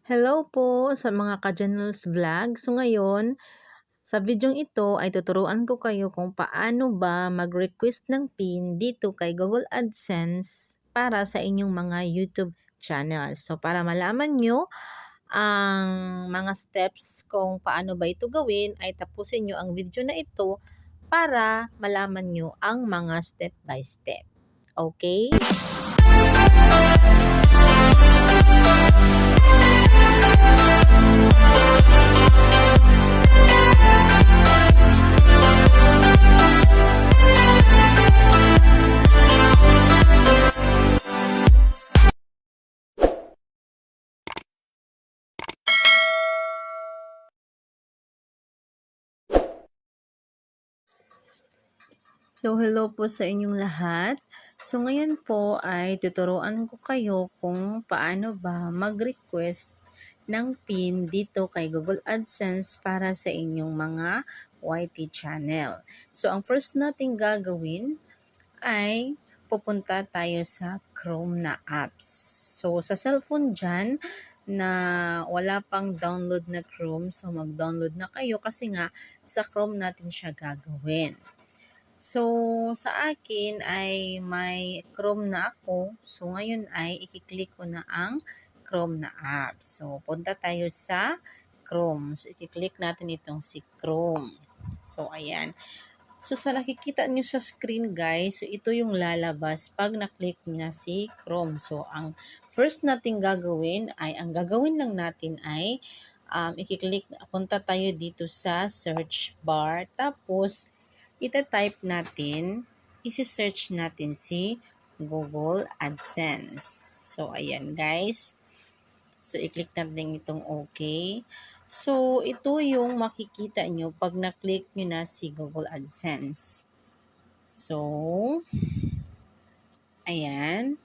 Hello po sa mga ka-Janels Vlog. So ngayon, sa videong ito ay tuturuan ko kayo kung paano ba mag-request ng PIN dito kay Google AdSense para sa inyong mga YouTube channels. So para malaman nyo ang mga steps kung paano ba ito gawin ay tapusin nyo ang video na ito para malaman nyo ang mga step by step. Okay? So, hello po sa inyong lahat. So, ngayon po ay tuturuan ko kayo kung paano ba mag-request ng PIN dito kay Google AdSense para sa inyong mga YT channel. So, ang first nating gagawin ay pupunta tayo sa Chrome na apps. So, sa cellphone dyan na wala pang download na Chrome, so mag-download na kayo kasi nga sa Chrome natin siya gagawin. So, sa akin ay may Chrome na ako. So, ngayon ay ikiklik ko na ang Chrome na app. So, punta tayo sa Chrome. So, ikiklik natin itong si Chrome. So, ayan. So, sa nakikita nyo sa screen guys, so ito yung lalabas pag na-click niya si Chrome. So, ang first natin gagawin ay, ang gagawin lang natin ay, ikiklik, punta tayo dito sa search bar. Tapos, ita-type natin, isi-search natin si Google AdSense. So, ayan guys. So, i-click natin itong okay. So, ito yung makikita nyo pag na-click nyo na si Google AdSense. So, ayan.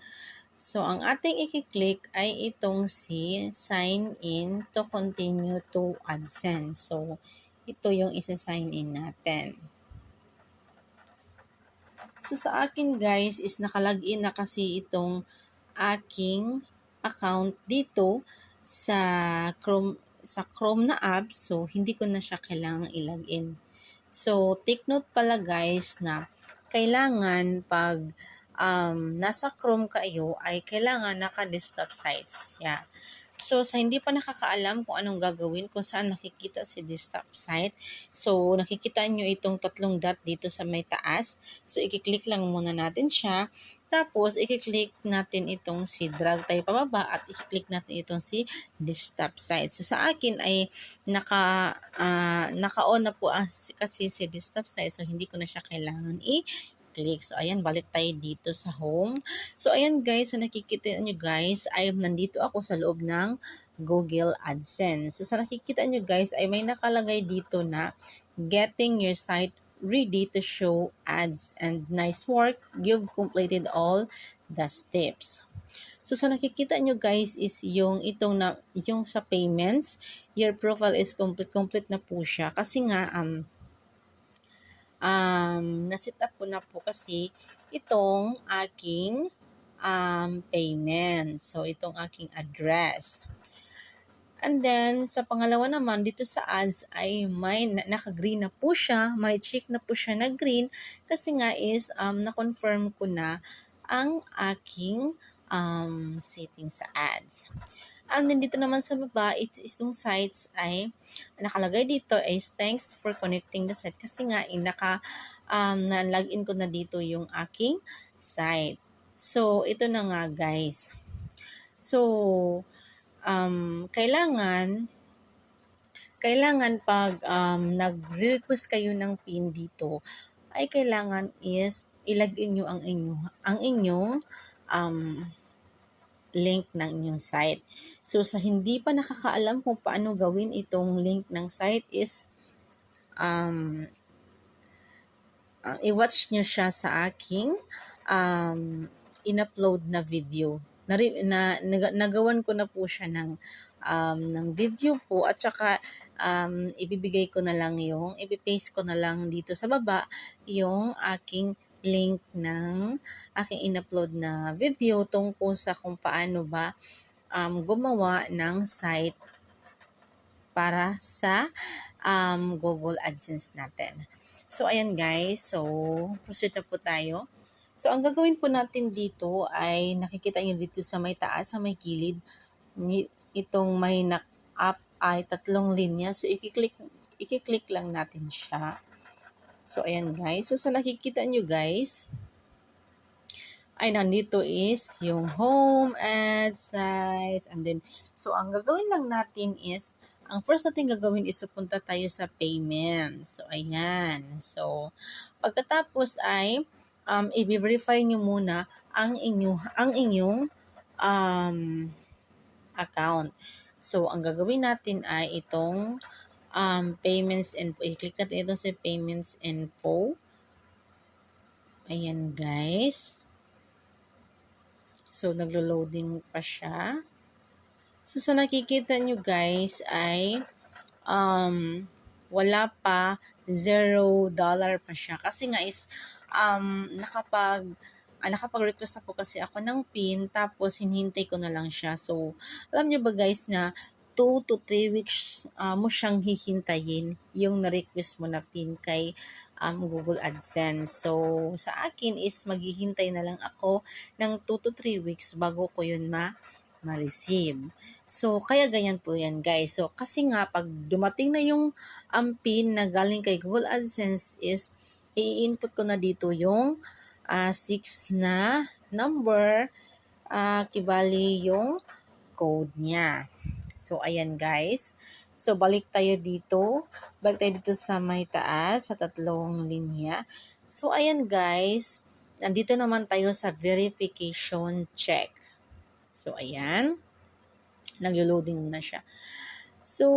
So, ang ating i-click ay itong si sign in to continue to AdSense. So, ito yung isa-sign in natin. So, sa akin guys is nakalagin na kasi itong aking account dito sa Chrome na app. So, hindi ko na siya kailangang i-login. So, take note pala guys na kailangan pag nasa Chrome kayo ay kailangan naka-desktop sites. Yeah. So, sa hindi pa nakakaalam kung anong gagawin, kung saan nakikita si desktop site. So, nakikita nyo itong tatlong dot dito sa may taas. So, ikiklik lang muna natin siya. Tapos, ikiklik natin itong si drag tayo pababa at ikiklik natin itong si desktop site. So, sa akin ay naka-on na po kasi si desktop site. So, hindi ko na siya kailangan i-click. So, ayan, balik tayo dito sa home. So, ayan guys, sa nakikita nyo guys, ay nandito ako sa loob ng Google AdSense. So, sa nakikita nyo guys, ay may nakalagay dito na getting your site ready to show ads and nice work. You've completed all the steps. So, sa nakikita nyo guys is yung sa payments, your profile is complete na po siya. Kasi nga, naset up ko na po kasi itong aking payment. So, itong aking address. And then, sa pangalawa naman, dito sa ads ay may naka-green na po siya. May check na po siya na green. Kasi nga is, na-confirm ko na ang aking setting sa ads. And then dito naman sa baba, itong sites ay nakalagay dito is thanks for connecting the site. Kasi nga, na-login ko na dito yung aking site. So, ito na nga guys. So, kailangan pag nag-request kayo ng PIN dito, ay kailangan is ilagin nyo ang inyong link ng inyong site. So, sa hindi pa nakakaalam kung paano gawin itong link ng site is i-watch nyo siya sa aking in-upload na video. Nagawan ko na po siya ng video po at saka ibibigay ko na lang ipipaste ko na lang dito sa baba yung aking link ng aking in-upload na video tungkol sa kung paano ba gumawa ng site para sa Google AdSense natin. So, ayan guys. So, proceed na po tayo. So, ang gagawin po natin dito ay nakikita nyo dito sa may taas, sa may kilid, itong may up ay 3 linya. So, i-click lang natin siya. So, ayan guys. So, sa nakikita nyo guys, ay nandito is yung home, ad, size, and then, so ang gagawin lang natin is, ang first natin gagawin is pupunta tayo sa payments. So, ayan. So, pagkatapos ay, i-verify nyo muna ang inyong account. So, ang gagawin natin ay itong payments info. I-click natin ito sa payments info. Ayan guys. So, naglo-loading pa siya. So, sa nakikita nyo guys ay wala pa $0 pa siya. Kasi nga is nakapag-request na po kasi ako ng PIN tapos hinihintay ko na lang siya. So, alam nyo ba guys na 2 to 3 weeks mo siyang hihintayin yung na-request mo na PIN kay Google AdSense. So, sa akin is maghihintay na lang ako ng 2 to 3 weeks bago ko yun ma-receive. So, kaya ganyan po yan guys. So, kasi nga pag dumating na yung PIN na galing kay Google AdSense is i-input ko na dito yung 6 na number kibali yung code niya. So, ayan guys. So, balik tayo dito. Balik tayo dito sa may taas, sa 3 linya. So, ayan guys. Nandito naman tayo sa verification check. So, ayan. Nag-loading na siya. So,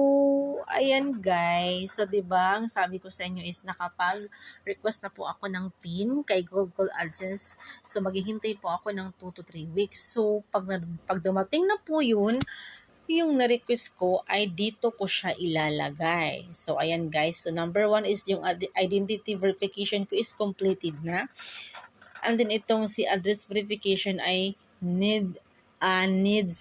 ayan guys. So, diba, ang sabi ko sa inyo is nakapag-request na po ako ng PIN kay Google AdSense. So, maghihintay po ako ng 2 to 3 weeks. So, pag dumating na po yun, yung na-request ko ay dito ko siya ilalagay. So, ayan guys. So, number 1 is yung identity verification ko is completed na. And then, itong si address verification ay needs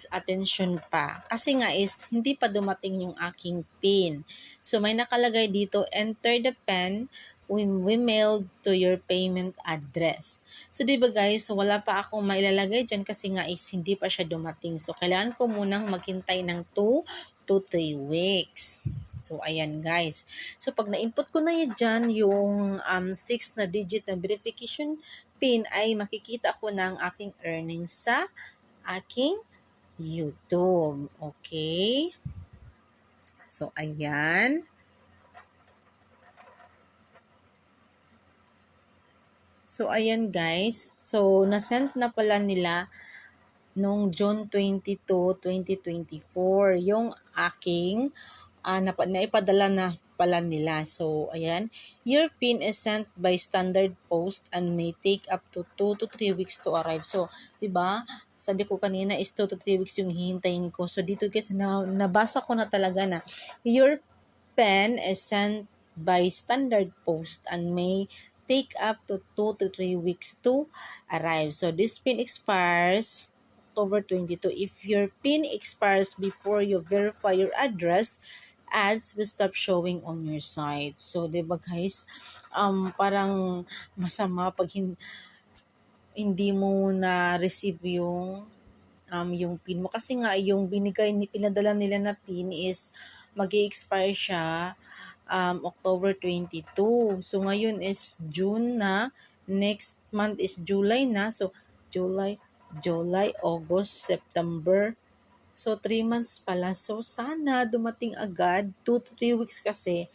attention pa. Kasi nga is, hindi pa dumating yung aking PIN. So, may nakalagay dito, enter the PIN when we mailed to your payment address. So, di ba guys, so wala pa akong mailalagay dyan kasi nga is hindi pa siya dumating. So, kailangan ko munang maghintay ng 2 to 3 weeks. So, ayan guys. So, pag na-input ko na yan dyan, yung 6 na digit na verification PIN ay makikita ko ng aking earnings sa aking YouTube. Okay? So, ayan. So, ayan guys. So, nasend na pala nila noong June 22, 2024 yung aking naipadala na pala nila. So, ayan. Your PIN is sent by standard post and may take up to 2 to 3 weeks to arrive. So, di ba? Sabi ko kanina is 2 to 3 weeks yung hihintayin ko. So, dito guys, nabasa ko na talaga na your PIN is sent by standard post and may take up to 2 to 3 weeks to arrive. So, this PIN expires October 22. If your PIN expires before you verify your address, ads will stop showing on your site. So, diba guys, parang masama pag hindi mo na-receive yung PIN mo. Kasi nga, yung pinadala nila na PIN is mag-i-expire siya October 22. So, ngayon is June na. Next month is July na. So, July, August, September. So, 3 months pala. So, sana dumating agad. 2 to 3 weeks kasi.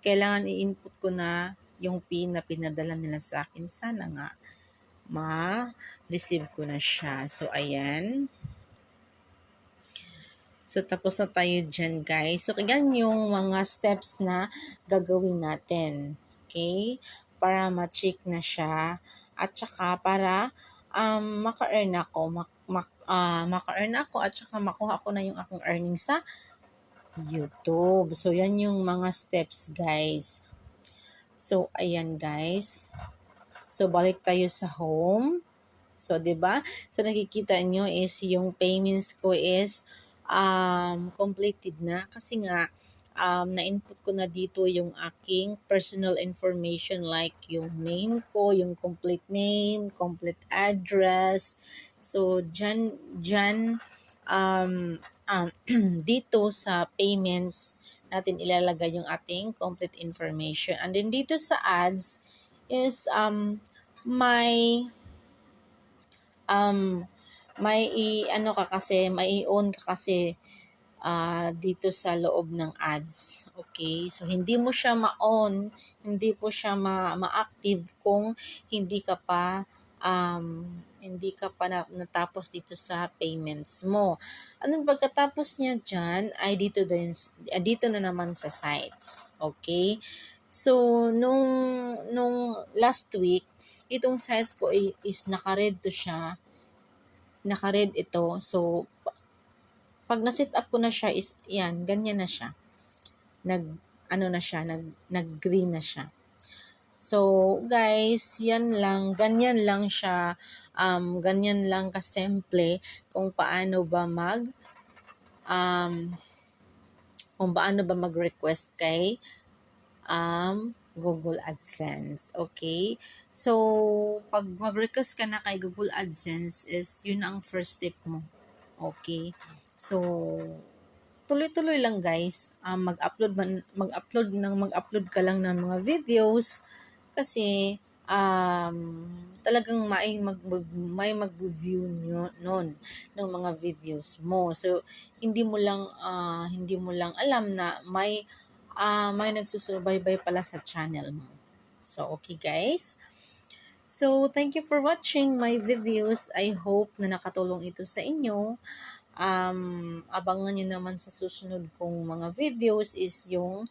Kailangan i-input ko na yung PIN na pinadala nila sa akin. Sana nga ma-receive ko na siya. So, ayan. So, tapos na tayo dyan, guys. So, yan yung mga steps na gagawin natin. Okay? Para ma-check na siya. At saka, para maka-earn ako. Maka-earn ako at saka makuha ko na yung akong earnings sa YouTube. So, yan yung mga steps, guys. So, ayan, guys. So, balik tayo sa home. So, 'di ba? So, nakikita nyo is yung payments ko is completed na kasi nga na-input ko na dito yung aking personal information like yung name ko, yung complete name, complete address. So, dyan dito sa payments natin ilalagay yung ating complete information. And then dito sa ads is may um may ano ka kasi, may own ka kasi dito sa loob ng ads. Okay? So, hindi mo siya ma-on, hindi po siya ma-active kung hindi ka pa natapos dito sa payments mo. Anong pagkatapos niya dyan, ay dito na naman sa sites. Okay? So, nung last week, itong sites ko is naka-red to siya. Naka-red ito. So, pag na-set up ko na siya is, yan, ganyan na siya. Nag-green na siya. So, guys, ganyan lang siya, ganyan lang kasimple kung paano ba mag-request kay Google AdSense. Okay? So, pag mag-request ka na kay Google AdSense is, yun ang first step mo. Okay? So, tuloy-tuloy lang guys. Mag-upload ka lang ng mga videos kasi talagang may mag-view noon ng mga videos mo. So, hindi mo lang alam na may nagsusubaybay pala sa channel mo. So, okay guys. So, thank you for watching my videos. I hope na nakatulong ito sa inyo. Abangan nyo naman sa susunod kong mga videos is yung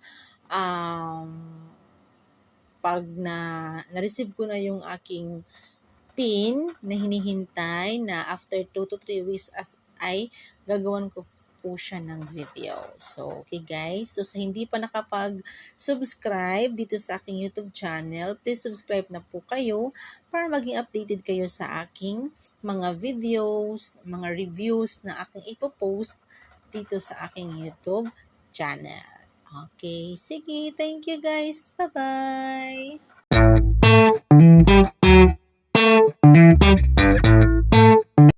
pag na-receive ko na yung aking PIN na hinihintay na after 2 to 3 weeks ay gagawan ko po siya ng video. So, okay guys. So, sa hindi pa nakapag-subscribe dito sa aking YouTube channel, please subscribe na po kayo para maging updated kayo sa aking mga videos, mga reviews na aking ipopost dito sa aking YouTube channel. Okay. Sige. Thank you guys. Bye-bye.